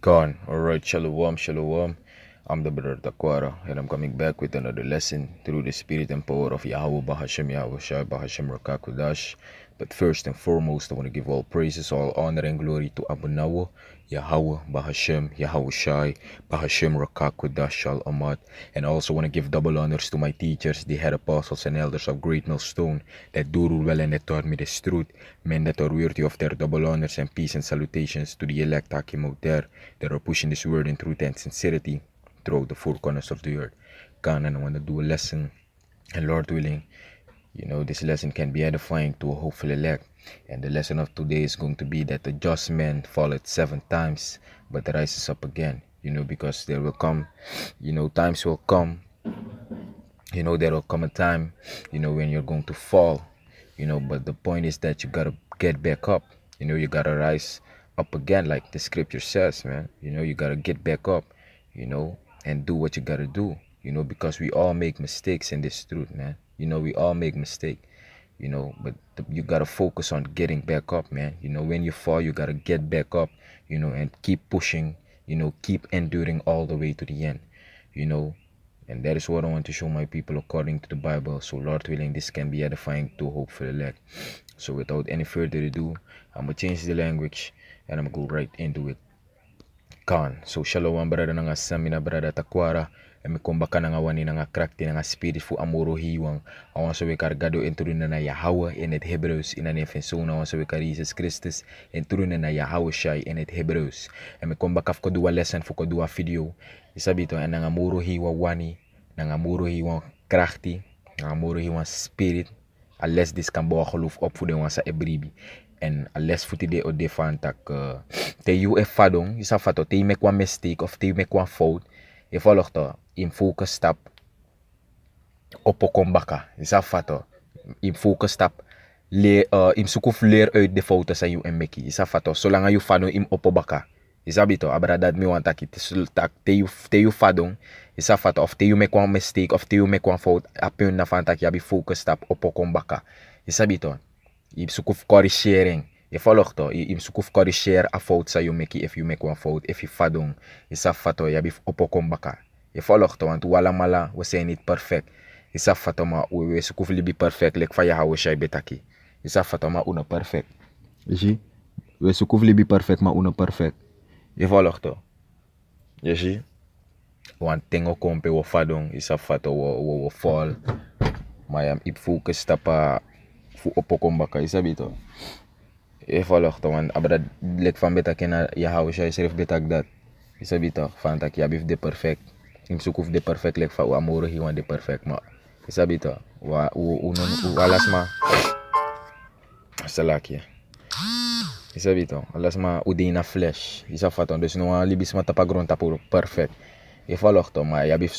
Gone. Alright, shalom, shalom. I'm the brother Takwara, and I'm coming back with another lesson through the spirit and power of Yahweh Bahashem Yahweh Shai Bahashem Rakakudash. But first and foremost, I want to give all praises, all honor and glory to Abu Nawa, Yahweh Bahashem, Yahweh Shai, Bahashem Rakakudash Al Amad. And I also want to give double honors to my teachers, the head apostles and elders of Great Millstone, that do rule well and that taught me this truth. Men that are worthy of their double honors and peace and salutations to the elect Hakim out there that are pushing this word in truth and sincerity throughout the four corners of the earth. God, and I want to do a lesson, and Lord willing, this lesson can be edifying to a hopeful elect. And the lesson of today is going to be that the just man falleth 7 times, but rises up again. Because there will come, times will come, there will come a time, when you're going to fall, but the point is that you gotta get back up. You gotta rise up again, like the scripture says, man. You gotta get back up, and do what you gotta do, because we all make mistakes in this truth, man. We all make mistakes, but you gotta focus on getting back up, man. When you fall, you gotta get back up, and keep pushing, keep enduring all the way to the end, and that is what I want to show my people according to the Bible. So Lord willing, this can be edifying to hopeful elect. So without any further ado, I'm gonna change the language and I'm gonna go right into it. Kan. So shalom brother nga samina brother Takwara. Emi kombaka nga wani nga krakti nga spirit fu amoro hiwang. Awan so we kargado entrunen na Yahweh in het Hebrews in an efenson awan so we kar Jesus Christus entrunen na Yahweh Shai in het Hebrews. Emi kombaka fko dua lesson fko dua video. Isabito en nga moro hiwa wani, nga moro hiwa krakti, nga moro hiwa spirit. Unless this kan bawa geloof opvoeden wansa ebribi. En alles voor die o de van tak te you e fadong isa fato te make one mistake of te make one fout e volg to in focus stap op kombaka isa fato in focus stap le in sukuf leer uit de fouten sa you en meki isa fato zolang you fadong in opobaka isa bito abra dat mi want takit tak te you fadong isa fato of te you make one mistake of te you make one fout apun na van tak ya bi focus stap op kombaka isa bito im sukuf corrigering. Je volgt to. Im sukuf corrigeer a fout sa you make if you make one fout. If you fadong. Isa fato ya bif opokombaka. Je volgt to. Want wala mala we zijn niet perfect. Isa fato ma we sukuf libi perfect. Lek fa ya hawe shay betaki. Isa fato ma una perfect. Je zie? We sukuf libi perfect ma una perfect. Je volgt to. Je zie? Want tengo kompe wo fadong. Isa fato wo fall. Maar ja, ip focus tapa fu opokombaka. Isa bito. E volg to, want abra lek van beta kena Yahweh Shai serif betak dat. Isa bito, van tak yabif de perfect. Im sukuf de perfect lek fa u amoro hiwan de perfect ma. Isa bito, alas ma salakya. Isa bito, alas ma udina flesh. Isa faton, dus no libis ma tapagron tapo perfect. E volg to, ma yabif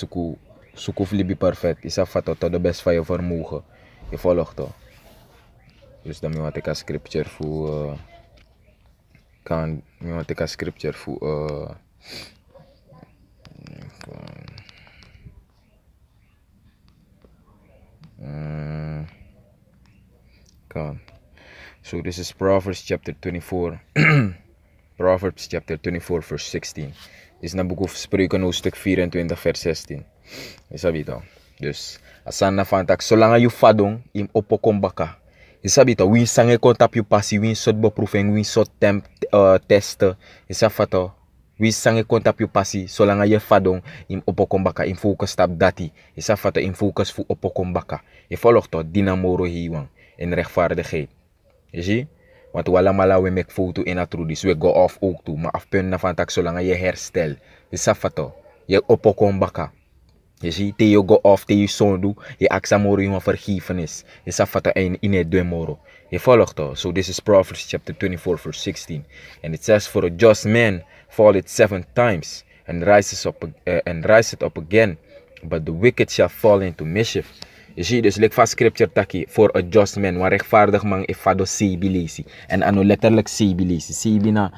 sukuf libi perfect. Isa fato to de best van je vermogen. E volg to. Dus dan moet ik een scripture voor So this is Proverbs chapter 24. Proverbs chapter 24 verse 16. Is na boek of Spreuken hoofdstuk 24 vers 16. Is dat niet dan? Dus asan na fantak zolang je fadong im opokombaka. Isabito, win sange kontap yu pasi, win sot beproeving, win sot testen. Isafato, win sange kontap yu pasi, zolang je fadong in opokombaka, in focus tap dati. Isafato, in focus fu opokombaka. Je volgt tot dinamoro hiwang, in rechtvaardigheid. Je zie? Want wala mala we mek foto in atrudis, we go off ook toe, maar afpen na van tak zolang je herstel. Isafato, je opokombaka. Je ziet, te je go off, te je zondu, je aksamoro je vergiffenis. Je safata in het demoro. Je volgt toch. So this is Proverbs chapter 24 verse 16. And it says, for a just man falleth 7 times and rises up again. But the wicked shall fall into mischief. Je ziet dus, like van scripture taki, for a just man, waar rechtvaardig man e fado sebilisi. En ano letterlijk sebilisi. Sebi na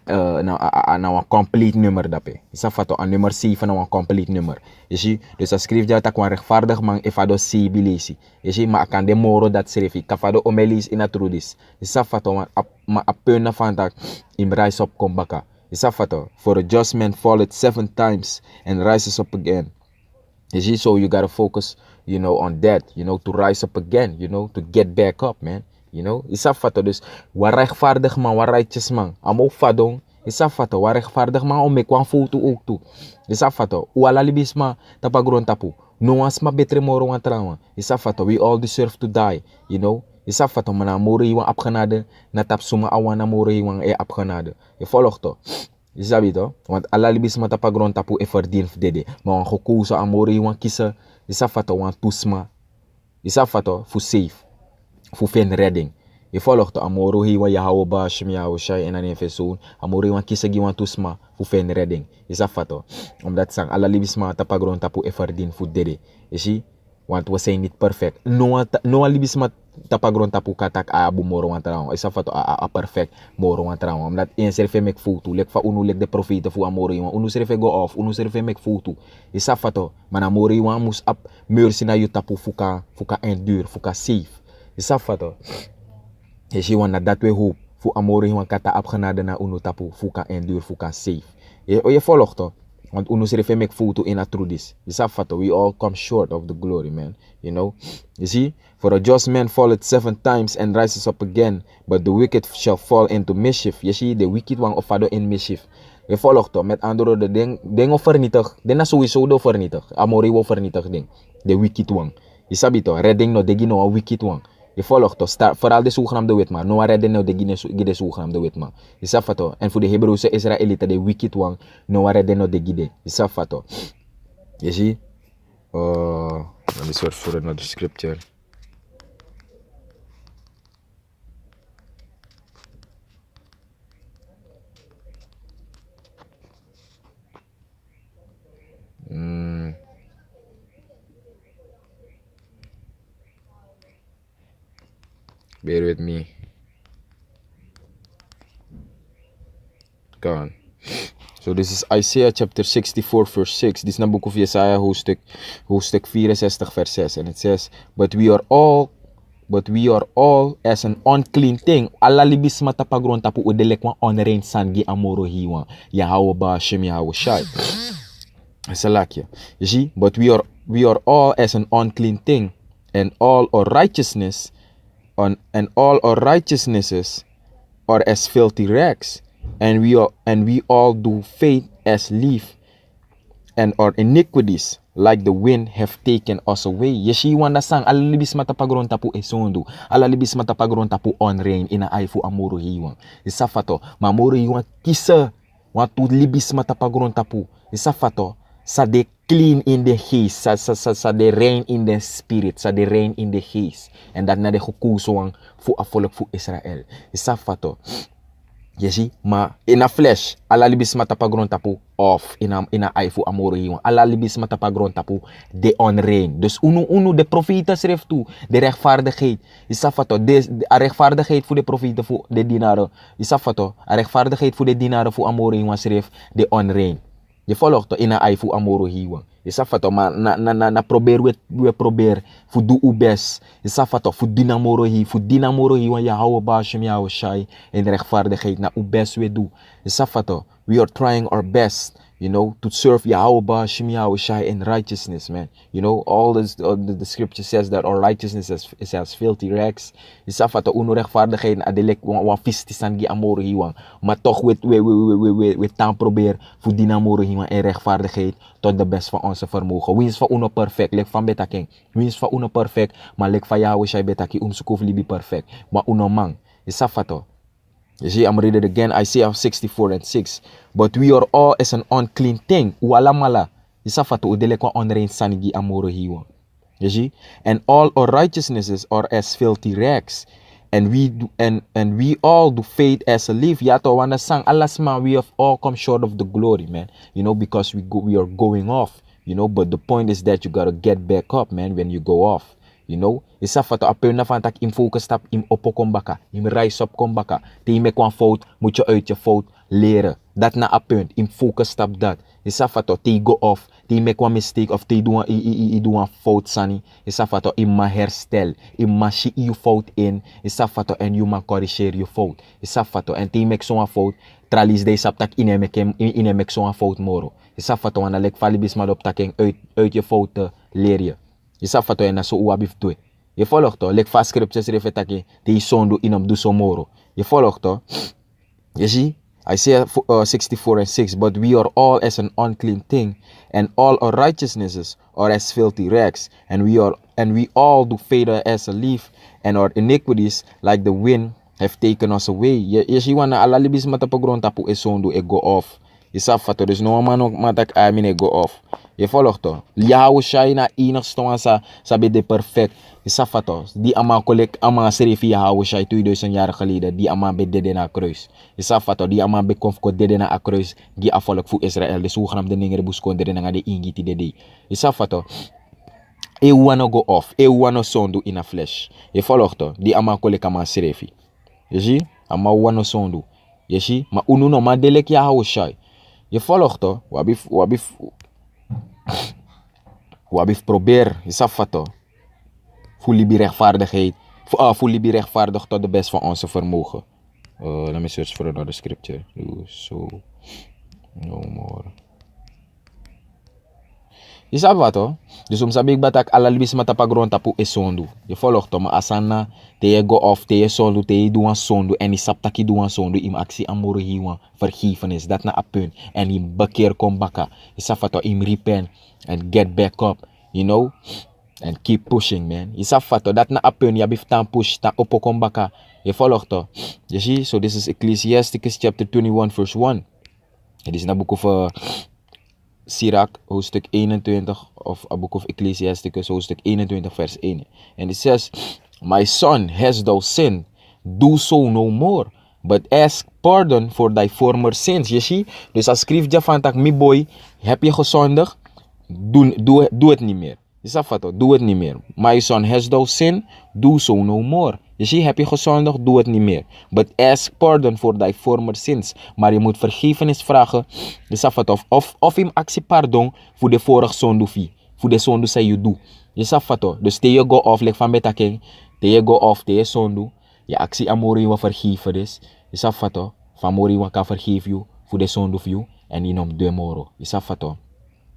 een complete nummer dape. Isa fato een nummer 7 na een complete nummer. Je ziet, dus als schrijf je tak waar rechtvaardig man e fado sebilisi. Je ziet, maar kan de moro dat schrijf ik. Ka omelis in atrudis. Isa fato ma apena van tak im rise up kombaka. Isafato. For a just man falleth 7 times and rises up again. You see, so you gotta focus, on that, to rise up again, to get back up, man. Isafato. Dus, waar rechtvaardig man, waar righteous man. Amo fadong, isafato, waar rechtvaardig man, om me kwam foto ook toe. Isafato, uala libis man, tapagron tapu. No one's ma betre moro wan trauma. Isafato, we all deserve to die, Isafato, mana moro iwan apgenade, na tap suma awana moro iwan apgenade. Je volgt toch? Je sabi to? Want ala libis ma tapagron tapu e verdien dede. Maar wan gekozen aan moro iwan kiezen. Isafato, wan tusma. Isafato, fu safe. Fu fen redding. Je volgt toch? Amoro hiwa yahawo ba shmiyawo shai en ane fesoon. Amoro iwan kiezen giwan tusma. Fu fen redding. Isafato. Omdat sang ala libis ma tapagron tapu e verdien fu dede. Je zie? Want we zijn niet perfect. No libis ma tapagron tapu katak a abu moro wan trauma. Isa fato a perfect moro wan trauma. Omdat in serve mek futu. Lek fa unu lek de profete fu amoro iwan. Unu serve go off. Unu serve mek futu. Isa fato. Man amoro iwan mus ap mercy na yu tapu fuka endure. Fuka safe. Isa fato. Isi wan na dat we hoop. Fu amoro iwan kata ap genade na unu tapu. Fuka endure. Fuka safe. Je volgt toch? Want unu serve mek foto in a through this. Isafato, we all come short of the glory, man. You see, for a just man falleth 7 times and rises up again, but the wicked shall fall into mischief. Je ziet, the wicked one of father in mischief. Je volgt toch, met andere woorden, ding of vernietig. Den na sowieso do vernietig. Amori wo vernietig ding. The wicked one. Je sabi toch, redding no degi no a wicked one. Je volgt toch, vooral de zogenaamde witman. No redden no de zogenaamde witman. Je safato. En voor de Hebreeuwse Israëlieten, de wicked one, no redden no de gide. Je safato. Je ziet? Let me search for another scripture. Bear with me. Go on. So this is Isaiah chapter 64 verse 6. This is the book of Jesaja hoofdstuk 64 vers 6. And it says, But we are all as an unclean thing. Alla libis matapagron tapu udelek wan onrein sangi amoro hiwan. Yahawa ba Shem Yahawa Shai. Salakia. You see? But we are all as an unclean thing, and all our righteousnesses are as filthy rags, and we all do faith as leaf, and our iniquities like the wind have taken us away. Yeshi wanda sang alalibis matapagron tapu esondo, alalibis matapagron tapu onrein ina aifu amoro hiwan. Isafato mamoro hiwan kisa watu libis matapagron tapu. Isafato sa de clean in the haze, sa de rein in the spirit, sa de rein in the haze. En dat na de gekozen wang fu a volk fu Israël. Isafato. Je zie, maar in a flesh, ala libis matapagron tapu of in a aifu amoro hiwan. Ala libis matapagron tapu de onrein. Dus unu de profeten schreef toe, de rechtvaardigheid. Isafato, de rechtvaardigheid voor de profeten voor de dienaren. Isafato, a rechtvaardigheid voor de dienaren voor amoro hiwan schreef de onrein. Je volgt toch in een aifu amoro hiwan. Je safato maar na probeer fu do u best. Je safato fu dinamoro hiwan ya hou ba Shem Yahawa Shai en rechtvaardigheid na u best we do. Je safato, we are trying our best, to serve Yahawa ba Shem Yahawa Shai in righteousness, man. All the scripture says that our righteousness is as filthy rags. Je safato uno rechtvaardigheid adelek wan fistisan gi amoro hiwan. Maar toch wetaan probeer fu dinamoro hiwan en rechtvaardigheid tot de best van onze vermogen. Wie is van uno perfect, lek van betaking. Wie is van uno perfect, maar lek van Yahawa Shai betaki umsukuf libi perfect. Maar uno man, je safato. You see, I'm reading it again, Isaiah 64 and 6. But we are all as an unclean thing. Wala mala. Isafato udele kwa onrein sanigi amoro hiwa. You see? And all our righteousnesses are as filthy rags. And we all do faith as a leaf. Yato wana sang alasma, we have all come short of the glory, man. Because we are going off. But the point is that you gotta get back up, man, when you go off. You know, isa fato apun na van tak im focus tap im oppo kom baka, im rise up kom baka. Te me kwam fout, moet je uit je fout leren. Dat na a punt, im focus tap dat. Isa fato te go off, te me kwam mistake of te doe een fout sani. Isa fato im ma herstel, im ma shi je fout in. Isa fato en you ma corrigeer je fout. Isa fato en te mek zo'n fout, tralis de sap tak ine mek zo'n fout moro. Isa fato wana lek falibis maar op taking uit je fouten leer je. Je sa fato na so uabif doe. Je volgt toch? Lek vast scriptures refetake die sondo inam do somoro. Je volgt toch? Je zie? Isaiah 64:6. But we are all as an unclean thing, and all our righteousnesses are as filthy rags, and we all do fade as a leaf, and our iniquities like the wind have taken us away. Je zie wana alalibis matapagron tapu esondo e go off. Je sa fato, dus no man ook matak amine go off. Je volgt toch? Yahweh Shai na enigste wan sabi de perfect. Je sa fato, die ama kolek ama serefi Yahweh Shai 2000 jaar geleden, die ama be dede na kruis. Je sa fato, die ama be konfko dede na a kruis, gi afolk fu Israel, de zogenaamde ningere buskon dede na de ingiti dede. Je sa fato, e wanna go off, e wanna sondu in a flesh. Je volgt toch? Die ama kolek ama serefi. Je zie? Ama wanna sondu. Je zie? Ma unu no ma delek Yahweh Shai. Je volgt toch? Wabif probeer, je safato. Voel rechtvaardigheid. Voel rechtvaardig tot de best van onze vermogen. Let me search for another scripture. So no more. Je sabe wat hoor? Dus sabik batak alalibis matapagron tapu esondu. Je volgt toch? Maar asana te je go off, te je sondu, te je doan sondu. En die saptaki doan sondu. Im actie amore hiwan vergiffenis. Dat na a punt. En im bekeer kom baka. Je sabe wat im repent. And get back up. You know? And keep pushing man. Je sabe wat dat na a punt. Je bif tan push. Ta oppo kom baka. Je volgt toch? Je zie? So this is Ecclesiasticus chapter 21 verse 1. Het is na boek of... Sirach, hoofdstuk 21, of a book of Ecclesiasticus, hoofdstuk 21, vers 1. And it says, My son, hast thou sinned? Do so no more, but ask pardon for thy former sins. Je ziet? Dus als schrift je van tak, mi boy, heb je gezondigd? Doe het niet meer. Je zegt wat, doe het niet meer. My son, hast thou sinned? Do so no more. Je ziet, heb je gezondigd? Doe het niet meer. But ask pardon for thy former sins. Maar je moet vergiffenis vragen. Je zegt wat, of hem actie pardon voor de vorige zonde. Voor de zonde zij je doet. Je zegt wat, dus te je go off, like van betaking. Te je go off, te je zonde. Je actie amori wa vergiffenis. Je zegt wat, van mori wa kan vergeef you voor de zonde of you. En in om de moro. Je zegt wat,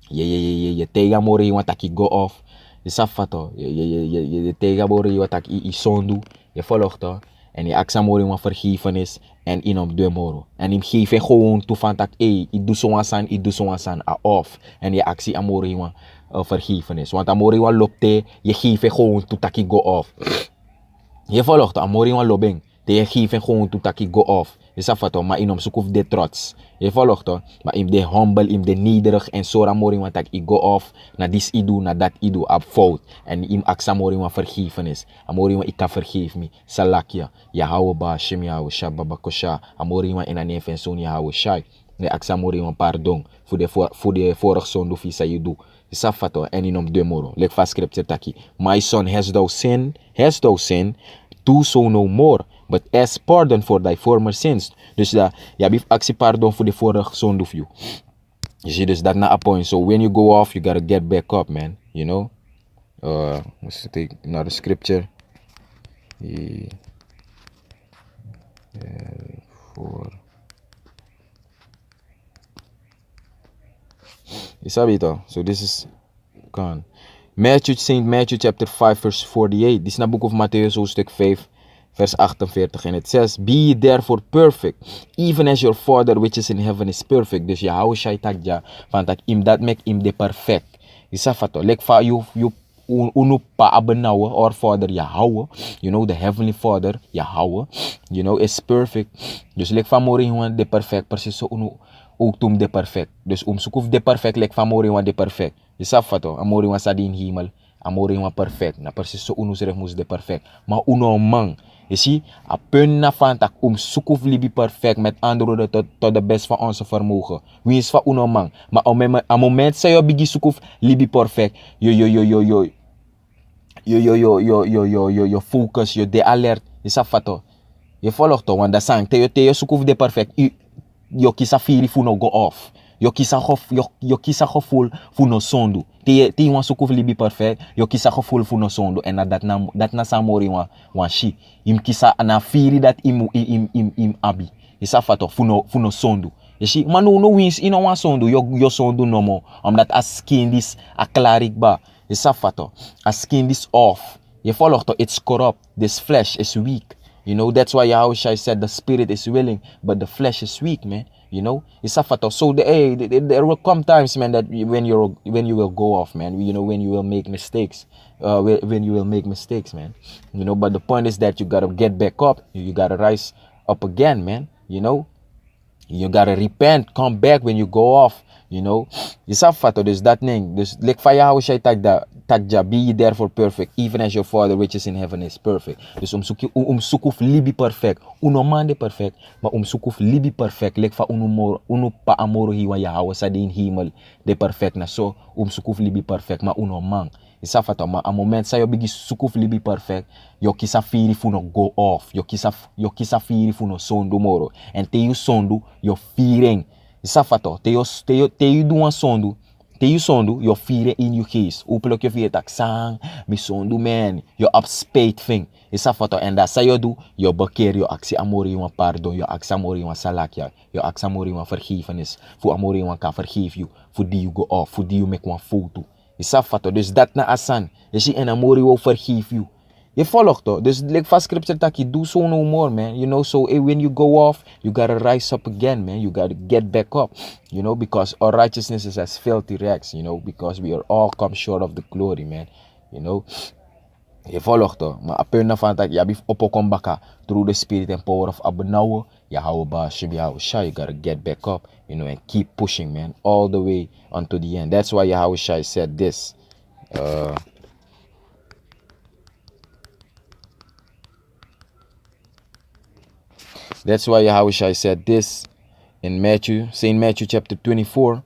je tega mori wa taki go off. Je zegt wat, je tega mori wa taki zonde. Je volgt toch? En je aksamori wa vergiffenis en in op de moro. En hem geef je gewoon toe van tak, ik doe zo'n san, off. En je actie amori wa vergiffenis. Want amori wa lopte, je geef je gewoon toe tak go off. Je volgt toch? Amori wa lobeng, te je geef je gewoon toe tak go off. Je zegt toch? Maar in om zoek of de trots. Je volgt toch? Maar in de humble, in de nederig en zo amori wa tak go off. Na dis idu, na dat idu, op fout. En in aksamori wa vergiffenis. Amori wa ika vergeef me. Salakia. Yahweh ba, Shem Yahweh, Shababa Kosha. Amori wa in a neef en zoon Yahweh Shai. Ne aksamori wa pardon. Voor de vorige zonde visa je doet. Je zegt toch? En in om de moro. Lek vast scripture taki. My son, hast thou sinned? Do so no more. But ask pardon for thy former sins. Dus dat, je hebt actie pardon voor de vorige zonde of you. You see, dus dat na a point. So when you go off, you gotta get back up, man. You know? Let's take another scripture. You sabi ito. So this is gone. Saint Matthew chapter 5 verse 48. This is na book of Matthew, hoofdstuk 5 vers 48. And it says, Be ye therefore perfect, even as your Father which is in heaven is perfect. Dus je hou shay tagja, van tak im dat make im de perfect. Isa fato, like fa you unu pa abenawe, or Father Yahweh, you know, the heavenly Father Yahweh, you know, is perfect. Dus like fa mori huan de perfect, precies so unu ook tum de perfect. Dus sukuf de perfect, like fa mori huan de perfect. Isa fato, amori huan sa din himel, amori huan perfect. Na precies so unu seref mus de perfect. Maar uno mang. Je ziet, a punt na van tak sukuf libi perfect, met andere woorden tot de best van onze vermogen. Wie is van uno man. Maar op een moment zei je bigi sukuf libi perfect. je focus, je de alert. Is dat fato? Je volgt toch, want dat zijn te je zoekt de perfect. Je kies firi fu no go off. Je kies gevoel fu no sondu. Te wan zoek libi perfect. Je kies gevoel fu no sondu. En dat na samori wan shi. Im kies na firi dat im abi. Is dat fato fu no sondu. Je ziet, maar no wins in een sondu. Je sondu no mo. Omdat as skin this a klarik ba. Is dat fato? As skin this off. Je volgt toch, it's corrupt. This flesh is weak. You know, that's why Yahushua said the spirit is willing, but the flesh is weak, man. You know, it's a fact. So there will come times, man, that when you will go off, man. You know, when you will make mistakes, when you will make mistakes, man. You know, but the point is that you gotta get back up. You gotta rise up again, man. You know, you gotta repent, come back when you go off. You know, it's a fact. There's that thing. There's like fire Yahushua tagja, be ye therefore perfect, even as your Father which is in heaven is perfect. Dus sukuf libi perfect. Uno mande perfect, maar sukuf libi perfect. Lek fa unu pa amoro hiwa Yahweh sa di in hemel de perfect na so sukuf libi perfect, maar uno man. Isa fata, maar a moment sa yo bigi sukuf libi perfect, yo kisa firi fu no go off. Yo kisa firi fu no sondu moro. En te you sondu, yo firing. Isa fata, te you do een sondu. Te you sondu, yo fire in you case. Openlijk je vier tak sang, mi sondu man. Yo up spade thing. Isa foto en dat sa yo do, yo bekeer yo actie amori wan pardon, yo actie amori wan salakya, yo actie amori wan vergevenis. Fu amori wan kan forgive you, fu die you go off, fu die you make wan foto. Isa foto, dus dat na asan. Je zie en amori wil forgive you. Je volgt toch? Dus like vast scripture taki, do so no more, man. You know, so when you go off, you gotta rise up again, man. You gotta get back up, you know, because our righteousness is as filthy rags, you know, because we are all come short of the glory, man. You know, je volgt toch? Maar op een van dat je hebt opgekomen baka through the spirit and power of Abanawa, Yahweh Shib Yahushua, you gotta get back up, you know, and keep pushing, man, all the way unto the end. That's why Yahushua said this. That's why Yahushua said this in St. Matthew chapter 24.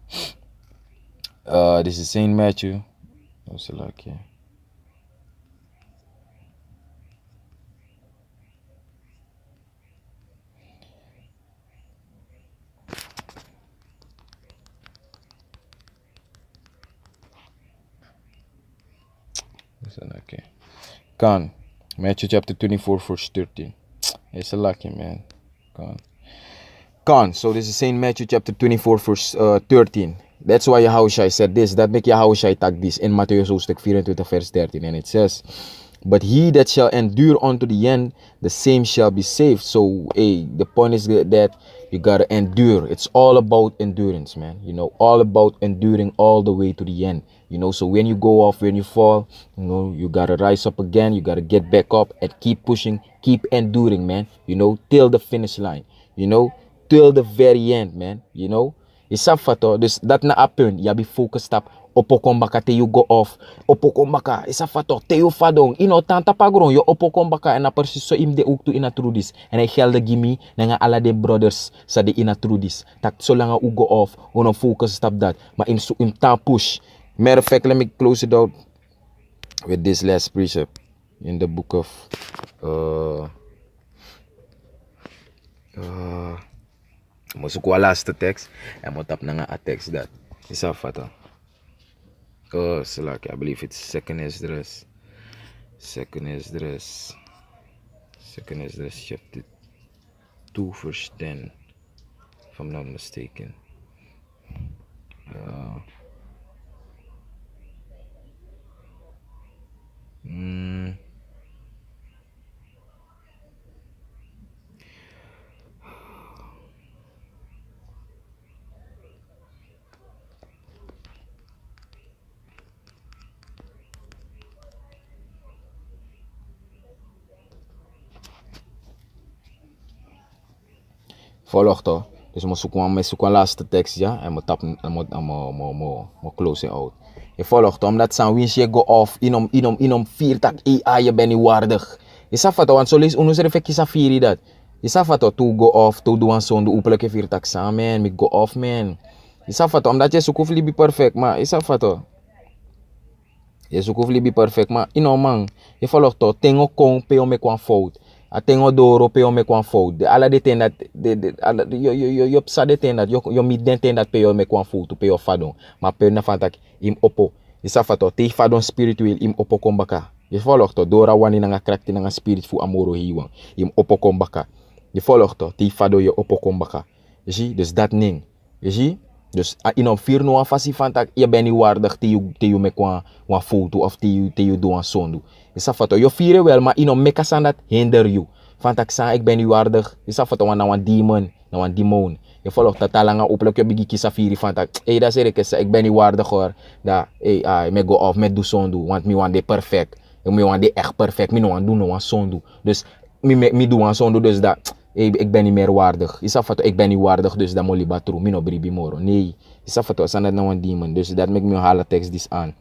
This is St. Matthew. What's it like here? What's it like here? Gone. Matthew chapter 24 verse 13. It's a lucky man. Gone. So this is St. Matthew chapter 24 verse 13. That's why Yahushua said this. That make Yahushua tag this in Matthew hoofdstuk 24 verse 13. And it says, but he that shall endure unto the end, the same shall be saved. So the point is that you gotta endure. It's all about endurance, man. You know, all about enduring all the way to the end. You know, so when you go off, when you fall, you know, you gotta rise up again. You gotta get back up and keep pushing, keep enduring, man. You know, till the finish line. You know, till the very end, man. You know, it's a fato. Dus dat na happen, you be focused up. Opokombaka te you go off. Opokombaka, it's a fato. Te you fadong. Ino tanta pagron, yo opokombaka en na persis so im de ook to ina trudis. En hij gelde gimme, nga ala de brothers sa de ina trudis. Tak so lang u go off, uno focus stop that. Maar im ta push. Matter of fact, let me close it out with this last precept in the book of masuk ko last text and mo tap na nga a text that isa fata. Select, I believe it's second Esdras chapter 2 verse 10 if I'm not mistaken. Volg toch? Dus mo zoeken laatste tekst, ja, en mo tap mo close it out. Je volgt toch? Omdat zijn wins je go off inom vier tak je bent niet waardig. Je zag wat want zo lees uno zere fekki sa vier dat. Je zag wat to go off to do een zo'n openlijke vier tak samen, me go off man. Je zag wat omdat je zoekt libi perfect, maar je zag wat Je zoekt hoeft niet perfect, maar man, je volgt toch, tengo kon peo me kwan fout. A tengo doro peo me kwan fout. De ala de ten dat yo psa de ten dat yo mi den ten dat peo me kwan fout, peo fadon. Maar peo na fantak im oppo. Isa fato te fadon spiritueel im oppo kombaka. Je volgt toch, dora wani nanga krakti nanga spirit fu amoro hiwang. Im oppo kombaka. Je volgt toch, te fado je oppo kombaka. Je zie, dus dat ning. Je zie? Dus inom vier no afasi fantak je bent niet waardig te je me kwa wan foto of te je doen een sondu. Is dat fato? Je vieren wel, maar inom meka san dat hinder you. Fantak san ik ben niet waardig. Is dat fato na wan demon, na wan demon. Je volgt dat talanga oplek je bigi kisa vieri fantak. Dat zeg ik ben niet waardig hoor. Dat me go off me do sondu, want me wan de perfect. Me wan de echt perfect. Me no wan do no wan sondu. Dus me do wan sondu dus dat ik ben niet meer waardig. Is dat ik ben niet waardig, dus dat moet je batru. Mino bribi moro. Nee. Is dat is dat nou een demon. Dus dat make me halen tekst this aan.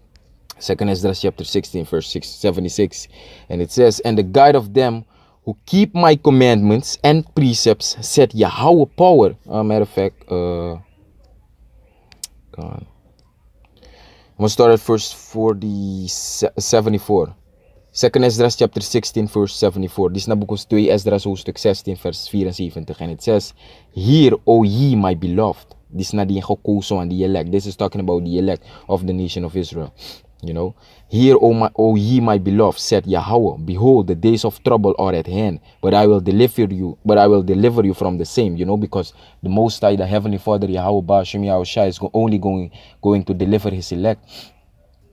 2 Esdras chapter 16 verse 76. And it says, and the guide of them who keep my commandments and precepts set Yahweh power. Matter of fact, I'm gonna start at verse 74. 2 Esdras chapter 16 verse 74. Dit is na boek 2 Esdras hoofdstuk 16 vers 74. And it says, hear, O ye my beloved. Dit is na die gekozen aan die elect. This is talking about the elect of the nation of Israel. You know, hear, O ye my beloved, said Yahweh, behold, the days of trouble are at hand, but I will deliver you from the same, you know, because the Most High, the Heavenly Father, Yahweh Ba'ashem Yahushua, is only going to deliver his elect,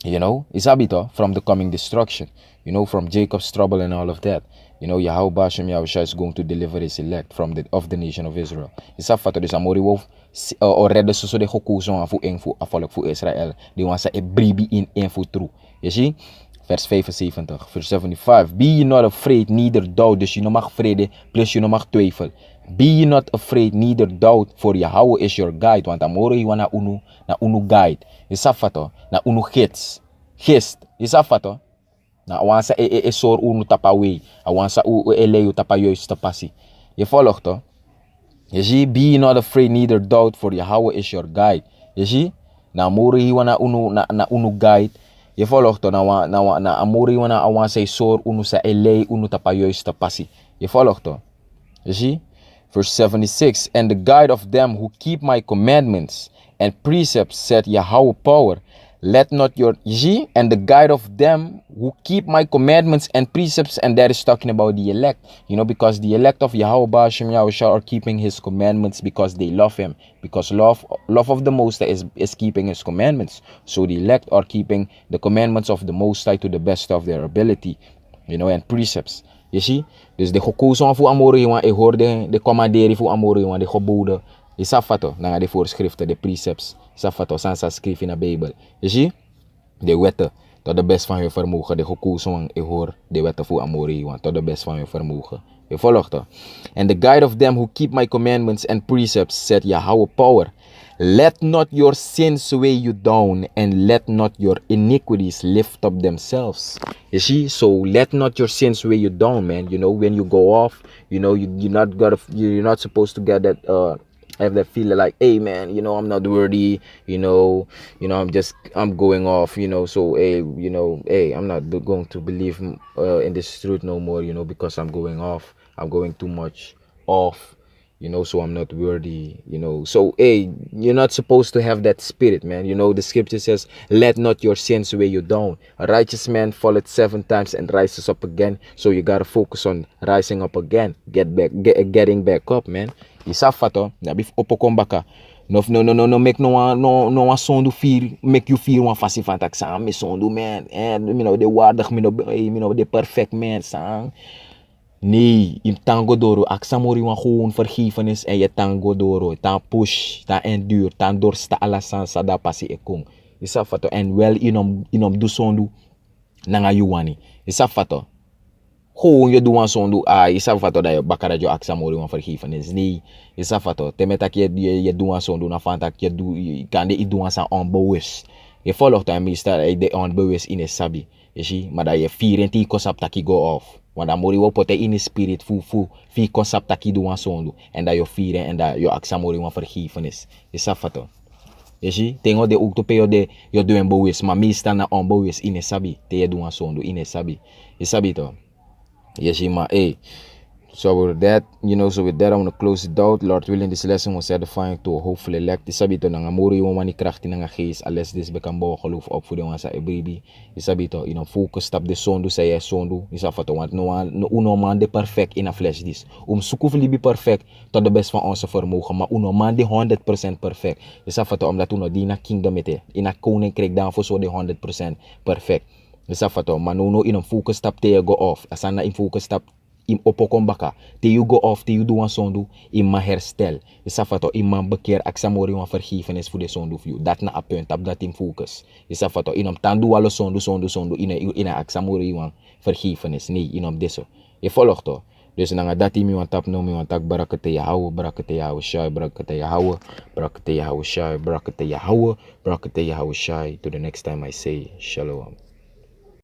you know, Isabito, from the coming destruction, you know, from Jacob's trouble and all of that. You know, Yahweh Ba'ashem Yahushua is going to deliver his elect of the nation of Israel. Isafato, dus amori wolf, o redde so de gekozen fu volk fu Israël. Die want ze bribi in fu true. Je ziet? Vers 75, vers 75. Be ye not afraid, neither doubt. Dus je no mag vrede, plus je no mag twijfel. Be ye not afraid, neither doubt, for Yahweh is your guide. Want amori iwa na unu guide. Isafato, na unu gids. Gist. Isafato. Na awansa sor unu tapaway. Awansa eleyu tapayoy tapasi. Je volgt toch? Je ziet, be not afraid, neither doubt, for Yahweh is your guide. Je ziet? Na amori hiwa na unu guide. Je volgt toch? Na amori hiwa na awansa sor unu sa elei unu tapayoy tapasi. Je volgt toch? Je ziet? Verse 76. And the guide of them who keep my commandments and precepts said Yahweh power. Let not your and the guide of them who keep my commandments and precepts, and that is talking about the elect, you know, because the elect of Yahweh Ba'ashem Yahushua are keeping his commandments because they love him, because love of the Most High is keeping his commandments. So the elect are keeping the commandments of the Most High to the best of their ability, you know, and precepts. Je ziet? Dus de gekozen voor amore jongen, ik hoorde de commanderen voor amore jongen, de geboden. Je safato, na de voorschriften, de precepts. Safato, sansa schrijf in de Bijbel. Je ziet? De wetten, tot de best van je vermogen. De gekozen jongen, ik hoor de wetten voor amore jongen, tot de best van je vermogen. Je volgt toch? And the guide of them who keep my commandments and precepts said Yahweh power. Let not your sins weigh you down, and let not your iniquities lift up themselves. You see, so let not your sins weigh you down, man. You know, when you go off, you know, you're not supposed to get that have that feeling like, hey man, you know, I'm not worthy, you know, I'm going off, you know, so hey, you know, hey, I'm not going to believe in this truth no more, you know, because I'm going off, I'm going too much off. You know, so I'm not worthy, you know. So, hey, you're not supposed to have that spirit, man. You know, the scripture says, let not your sins weigh you down. A righteous man falleth 7 times and rises up again. So you gotta focus on rising up again. Getting back up, man. Isafato, na bif opokombaka. No, make no son do fear, make you feel one fasi fantak sang, me son do, man. And, you know, the waardig, you know, the perfect man, sang. Nee, in tango doro, aksamori wan gewoon vergevenis en je tango doro, tan push, tan endure, tan dorsta alasan sada pasi ekong. Isa fato, en wel inom du sondu, nanga yuwani. Isa fato, gewoon je doan sondu, isa fato da je bakara jo aksamori wan vergevenis. Nee, isa fato, temetak je doan sondu, na fantak je kan de doan san onbewust. Je volgt dan meestal de onbewust in het sabi. Je ziet, maar dat je 24 kosap taki go off. Want dan moet je pote in de spirit fi konsap taki do an sondu. En dat je vieren en dat je aksamori wan vergevenis. Is dat fato? Je ziet, tengo de ook to pe yo doen bewust, maar meestal na onbewust ine sabi, te je doen sondo ine sabi. Je sabi toch? Je ziet maar, hey. So with that, so with that, I want to close it out. Lord willing, this lesson was edifying to hopefully elect. Isabi to nanga mori yung mani kracht in nga geest. Alles this bekam bawa geloof op voor de wansa ebribi. Isabi to, focus stap de sondu sa ye sondu. Isafa to, want no uno man de perfect in a flesh this. Zoeken libi perfect tot de best van onze vermogen. Maar uno man de 100% perfect. Isafa to, omdat uno die na kingdom ete. In a koninkrijk dan voor zo de 100% perfect. Isafa to, maar no in een focus stap te je go off. Asana in focus stap im opokon baka te you go off te you do een zondu im ma herstel isa fato im man bekeer aksamori wan vergiffenis voor de zondu voor you dat na a punt op dat in focus isa fato inom tandu alle zondu ina aksamori wan vergiffenis nee inom deso je volgt to dus nanga dat mi wan tap no mi wan tak barakate yahawa shay barakate yahawa shay to the next time I say shalom.